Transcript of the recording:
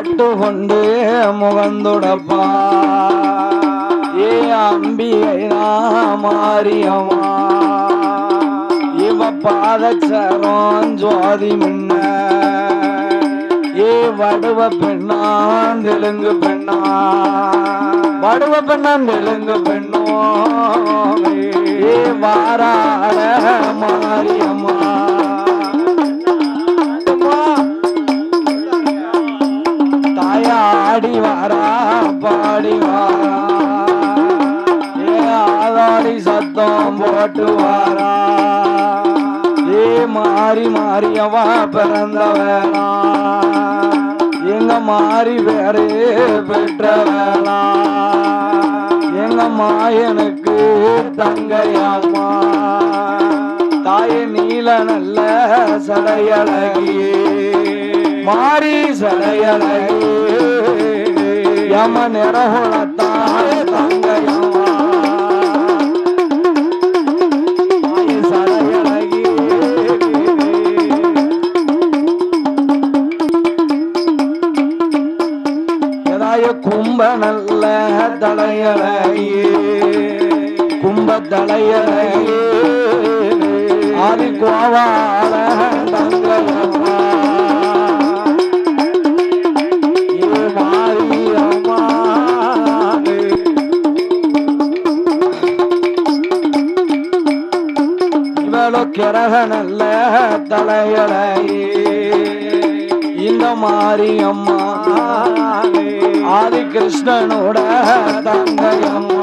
பட்டு கொண்டு முகந்துடப்பா ஏ அம்பிகை மாரியம்மா இவ பாதச்சரம் ஜோதி முன்ன ஏ வடுவ பெண்ணான் தெலுங்கு பெண்ணா வடுவ பெண்ணான் தெலுங்கு பெண்ணோ ஏ வாராள மாரியம்மா தாயாடி வாரா பாடி வாரா ஏ ஆதாடி சத்தம் போட்டு வாரா ஏ மாறி மாறியவா பிறந்த வேணா எங்க மாறி வேறு பெற்ற வேணா எங்க மாயனுக்கு தங்கையம்மா தாய நீல நல்ல சடையழகி மாறி சடையழகி யம நிறகுலத்தாய தங்கையம்மா சடையழகி எதாய கும்ப நல்ல தலையழகி கும்ப தலையழகி ஆதி கோவால தங்கையம்மா கிரக நல்ல தலையழகி இந்த மாரியம்மா ஆதி கிருஷ்ணனோட தங்கையம்மா